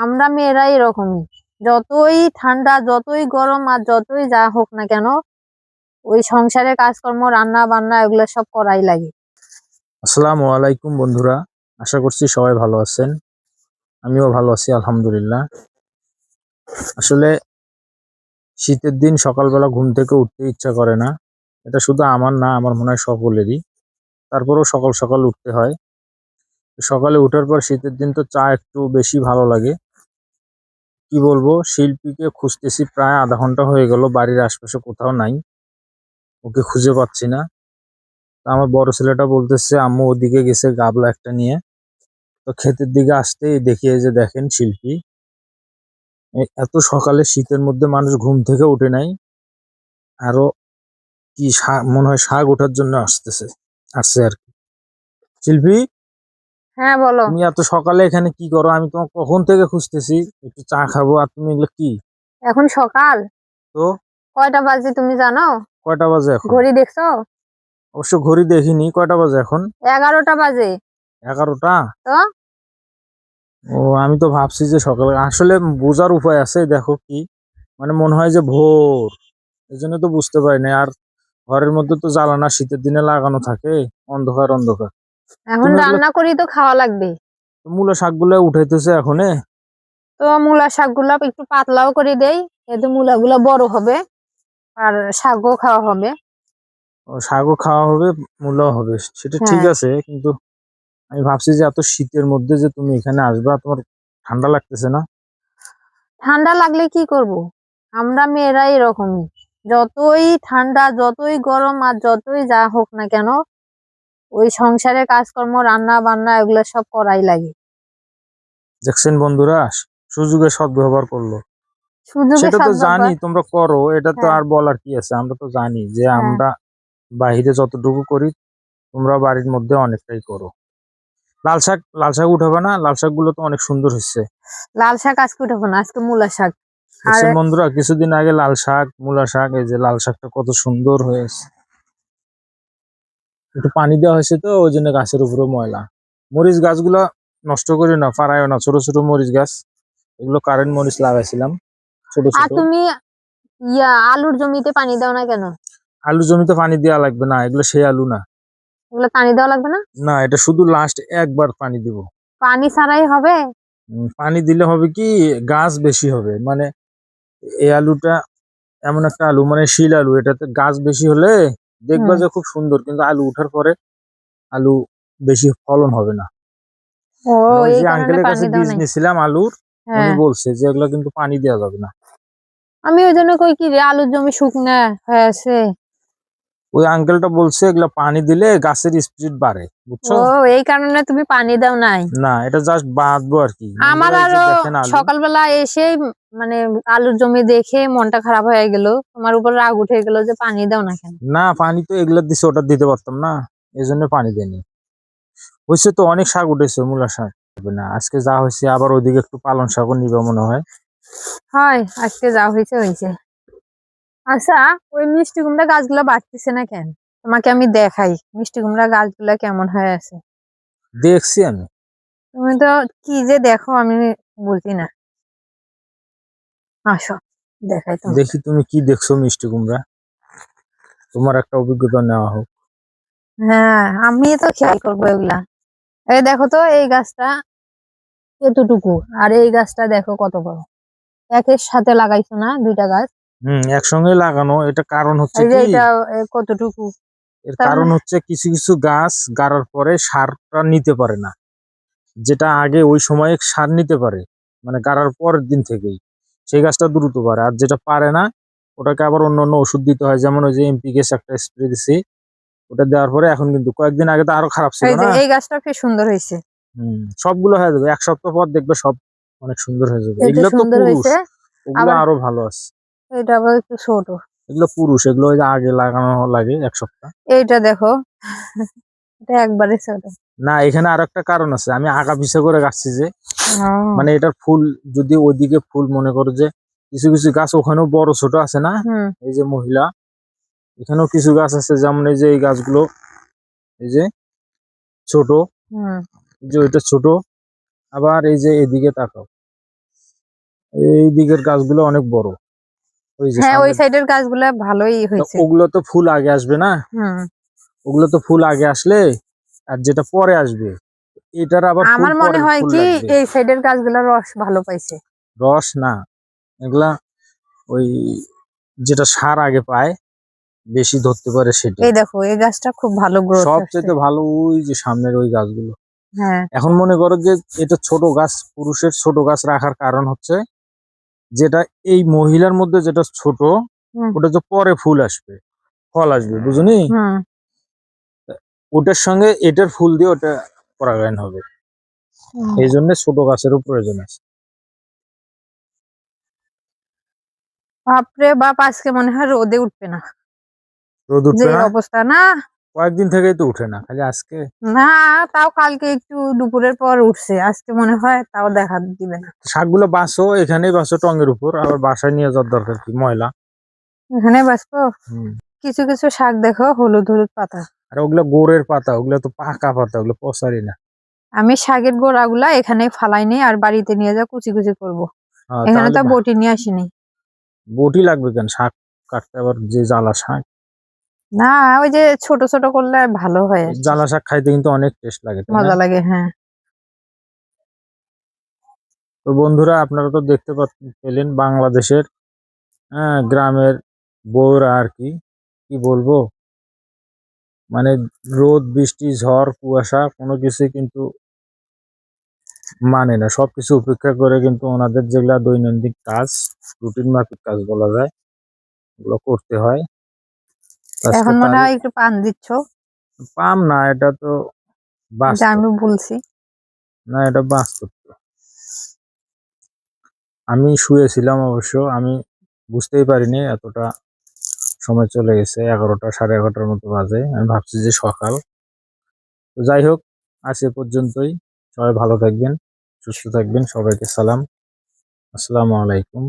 আমরা মেয়েরা এরকমই। যতই ঠান্ডা, যতই গরম আর যতই যা হোক না কেন, ওই সংসারের কাজকর্ম, রান্না বান্না এগুলো সব করাই লাগে। আসসালামু আলাইকুম বন্ধুরা, আশা করছি সবাই ভালো আছেন। আমিও ভালো আছি আলহামদুলিল্লাহ। আসলে শীতের দিন সকালবেলা ঘুম থেকে উঠতে ইচ্ছা করে না। এটা শুধু আমার না, আমার মনে হয় সকলেরই। তারপরেও সকাল সকাল উঠতে হয়। সকালে উঠার পর শীতের দিন তো চা একটু বেশি ভালো লাগে। কি বলবো, শিল্পীকে খুঁজতেছি প্রায় আধা ঘন্টা হয়ে গেল, বাড়ির আশপাশে কোথাও নাই, ওকে খুঁজে পাচ্ছি না। তা আমার বড় ছেলেটা বলতেছে আম্মু ওদিকে গেছে গাবলা একটা নিয়ে। তো ক্ষেতের দিকে আসতেই দেখি এই যে দেখেন শিল্পী। এত সকালে শীতের মধ্যে মানুষ ঘুম থেকে উঠে নাই, আরো কি মনে হয় শাক ওঠার জন্য আসছে আর কি। শিল্পী, হ্যাঁ, বলো। তুমি এত সকালে এখানে কি করো? আমি তোমাকে কখন থেকে খুঁজতেছি, একটু চা খাবো, আর তুমি এগুলো কি? এখন সকাল তো কয়টা বাজে তুমি জানো? কয়টা বাজে এখন? ঘড়ি দেখছো? অবশ্য ঘড়ি দেখিনি, কয়টা বাজে এখন? 11টা বাজে। 11টা? তো ও, আমি তো ভাবছি যে সকালে। আসলে বোঝার উপায় আছে, দেখো কি, মানে মনে হয় যে ভোর, এই জন্য তো বুঝতে পারি না। আর ঘরের মধ্যে তো জ্বালানা শীতের দিনে লাগানো থাকে, অন্ধকার অন্ধকার। এখন তুমি এগুলো, রান্না করি তো খাওয়া লাগবে। মূলো শাকগুলো উঠাইতেছে এখন? তো মূলা শাকগুলা একটু পাতলাও করে দেই, এতে মূলাগুলা বড় হবে আর শাকও খাওয়া হবে। শাকও খাওয়া হবে, মূলাও হবে, সেটা ঠিক হ্যাঁ, আছে, কিন্তু আমি ভাবছি যে এত শীতের মধ্যে যে তুমি এখানে আসবা, তোমার ঠান্ডা লাগতেছে না? ঠান্ডা লাগলে কি করব? আমরা মেয়েরা এরকমই। যতই ঠান্ডা, যতই গরম আর যতই যা হোক না কেন, ওই সংসারের কাজকর্ম, রান্না বান্না এগুলো সব করাই লাগে। দেখছেন বন্ধুরা, সুযোগের সদ্ব্যবহার করলো। সুযোগে সেটা তো জানি সদ্ব্যবহার। তোমরা করো, এটা তো হ্যাঁ, আর বলার কি আছে, আমরা তো জানি যে হ্যাঁ। আমরা বাহিরে যতটুকু করি, তোমরা বাড়ির মধ্যে অনেকটাই করো। লাল শাক উঠাবে না? লাল শাক গুলো তো অনেক সুন্দর হচ্ছে। লাল শাক আজকে উঠাবো না, আজকে মূলা শাক। আর দেখছেন বন্ধুরা, কিছুদিন আগে লাল শাক, মূলা শাক, এই যে লাল শাকটা কত সুন্দর হয়েছে। একটু পানি দেওয়া হয়েছে তো ওই জন্য গাছের উপরে ময়লা। মরিচ গাছগুলো নষ্ট করি না, পারায় না, ছোট ছোট মরিচ গাছ, এগুলো কারেন্ট মরিচ লাগাইছিলাম, ছোট আর ছোট। তুমি আলুর জমিতে পানি দাও না কেন? আলু জমিতে পানি দেওয়া লাগবে না, এগুলো সেই আলু না। ওগুলো পানি দেওয়া লাগবে না? না, এটা শুধু লাস্ট একবার পানি দিব। পানি ছাড়াই হবে? পানি দিলে হবে কি, গাছ বেশি হবে। মানে এই আলুটা এমন একটা আলু, মানে শিল আলু, এটাতে গাছ বেশি হলে দেখবা হুম। যে খুব সুন্দর, কিন্তু আলু উঠার পরে আলু বেশি ফলন হবে না। ও, মানে ওই এই যে কারণে আঙ্কেলের কাছে পানি দাও বীজ নাই। নিয়েছিলাম আলুর, উনি হ্যাঁ, বলছে যে এগুলো কিন্তু পানি দেওয়া যাবে না। আমি ওই জন্য কই কি রে, আলুর জমি শুকনা হয়ে আছে। ওই আঙ্কেলটা বলছে এগুলা পানি দিলে গাছের স্পিড বাড়ে, বুঝছো? ও, এই কারণে তুমি পানি দাও নাই। না, এটা জাস্ট বাঁধবো আর কি। আমার বন্ধুরা এই যে আরো দেখেন আলু। সকালবেলা এসে মানে আলুর জমি দেখে মনটা খারাপ হয়ে গেল, তোমার উপর রাগ উঠে গেল যে পানি দাও না কেন। না, পানি তো এগুলা দিছে, ওটা দিতে পারতাম না, এই জন্য পানি দেয়নি। হয়েছে তো, অনেক শাক উঠেছে, মূলা শাক হবে না আজকে যা হয়েছে। আবার ওইদিকে একটু পালং শাকও নিবে মনে হয়। হয়, আজকে যা হয়েছে হয়েছে। আচ্ছা, ওই মিষ্টি কুমড়া গাছগুলো বাড়তেছে না কেন? তোমাকে আমি দেখাই মিষ্টি কুমড়া গাছগুলা কেমন হয়ে আছে। দেখছি আমি। তুমি তো কি যে দেখো, আমি বলছি না। আসো, দেখাই তোমাকে। দেখি তুমি কি দেখছো মিষ্টি কুমড়া, তোমার একটা অভিজ্ঞতা নেওয়া হোক। হ্যাঁ, আমি তো খেয়াল করবো এগুলা। এই দেখো তো, এই গাছটা এতটুকু, আর এই গাছটা দেখো কত বড়। একের সাথে লাগাইছো না দুইটা গাছ? একসঙ্গে লাগানো, এটা কারণ হচ্ছে এই যে কি, এটা কতটুকু, এর তার কারণ মানে। হচ্ছে কিছু কিছু গাছ গাড়ার পরে সারটা নিতে পারে না, যেটা আগে ওই সময়ে সার নিতে পারে, মানে গাড়ার পরের দিন থেকেই সেই গাছটা দ্রুত পারে। আর যেটা পারে না, ওটাকে আবার অন্য অন্য ওষুধ দিতে হয়। যেমন ওই যে এমপিকেস একটা স্প্রে দিছি, ওটা দেওয়ার পরে এখন কিন্তু, কয়েকদিন আগে তো আরো খারাপ ছিল এই যে না। এই গাছটা কি সুন্দর হয়েছে। সবগুলো হয়ে যাবে 1 সপ্তাহ পর, দেখবে সব অনেক সুন্দর হয়ে যাবে। এটা এগুলো তো সুন্দর পুরুষ, হয়েছে। ওগুলো আবার আরো ভালো আছে। এটা আবার একটু ছোট। এগুলো পুরুষ, এগুলো ওই যে আগে লাগানো লাগে 1 সপ্তাহ। এইটা দেখো, এটা একবারে ছোট। না, এখানে আর একটা কারণ আছে, আমি আগা পিছে করে গাছছি যে, ও, মানে এটার ফুল, যদি ওইদিকে ফুল মনে করো যে কিছু কিছু গাছ ওখানেও বড় ছোট আছে না, হুম, এই যে মহিলা, এখানেও কিছু গাছ আছে, যেমন এই যে এই গাছগুলো, এই যে ছোট, হুম। এই যে ওইটা ছোট। আবার এই যে এদিকে তাকাও, এই দিকের গাছগুলো অনেক বড়। ওই যে হ্যাঁ, ওই সামনে সাইডের গাছগুলা ভালোই হয়েছে। ওগুলো তো ফুল আগে আসবে না, হুম। ওগুলো তো ফুল আগে আসলে আর যেটা পরে আসবে এটার আবার ফুল আমার মনে পরে হয় ফুল কি লাগবে। এই সাইডের গাছগুলা রস ভালো পাইছে। রস না, এগুলা ওই যেটা সার আগে পায় বেশি ধরতে পারে সেটাই। এই দেখো এই গাছটা খুব ভালো গ্রোথ আসছে। সবচেয়ে ভালো ওই যে সামনের ওই গাছগুলো। হ্যাঁ। এখন মনে করো যে এটা ছোট গাছ, পুরুষের ছোট গাছ রাখার কারণ হচ্ছে যেটা এই মহিলার মধ্যে যেটা ছোট হুম। ওটা তো পরে ফুল আসবে, ফল আসবে, বুঝুনি? হুম। ওটার সঙ্গে এটার ফুল দিয়ে ওটা পরাগায়ন হবে, হুম। এই জন্য ছোট গাছেরও প্রয়োজন আছে। বাপরে বাপ, আজকে মনে হয় রোদে উঠবে না। রোদ যে উঠবে না, অবস্থা না। কয়েকদিন থেকেই তো উঠে না, খালি আজকে। না, তাও কালকে একটু দুপুরের পর উঠছে, আজকে মনে হয় তাও দেখা দিবে না। শাকগুলো বাঁচো, এখানেই বাঁচো টঙের উপর, আবার বাসায় নিয়ে যাওয়ার দরকার কি, ময়লা। এখানে বাঁচবো। হুম। কিছু কিছু শাক দেখো হলুদ হলুদ পাতা। আর ওগুলা গোড়ের পাতা, ওগুলা তো পাকা পাতা, ওগুলো পচারি না। আমি শাকের গোড়াগুলা এখানে ফালাইনি, আর বাড়িতে নিয়ে যা কুচি কুচি করবো। এখানে তাহলে তো বটি নিয়ে আসিনি। বটি লাগবে কেন, শাক কাটতে আবার যে জ্বালা শাক। না, ওই যে ছোট ছোট করলে ভালো হয় আর কি। জ্বালা শাক খাইতে কিন্তু অনেক টেস্ট লাগে, তাই না? মজা লাগে, হ্যাঁ। তো বন্ধুরা, আপনারা তো দেখতে পেলেন বাংলাদেশের গ্রামের বউরা আর কি, কি বলবো, মানে রোদ বৃষ্টি ঝড় কুয়াশা কোনো কিছু কিন্তু মানে না, সবকিছু উপেক্ষা করে কিন্তু ওনাদের যেগুলা দৈনন্দিন কাজ, রুটিন মাফিক কাজ বলা যায়, ওগুলো করতে হয়। আজকে এখন মনে তারই হয় একটু পান দিচ্ছ। পাম না, এটা তো এটা বাস্তব। আমি বলছি। না, এটা বাস্তব। আমি শুয়েছিলাম অবশ্য, আমি বুঝতেই পারিনি এতটা সময় চলে গেছে, 11টা 11:30টার মতো বাজে, আমি ভাবছি যে সকাল। তো যাই হোক, আজ এ পর্যন্তই। সবাই ভালো থাকবেন, সুস্থ থাকবেন, সবাইকে সালাম, আসসালামু আলাইকুম।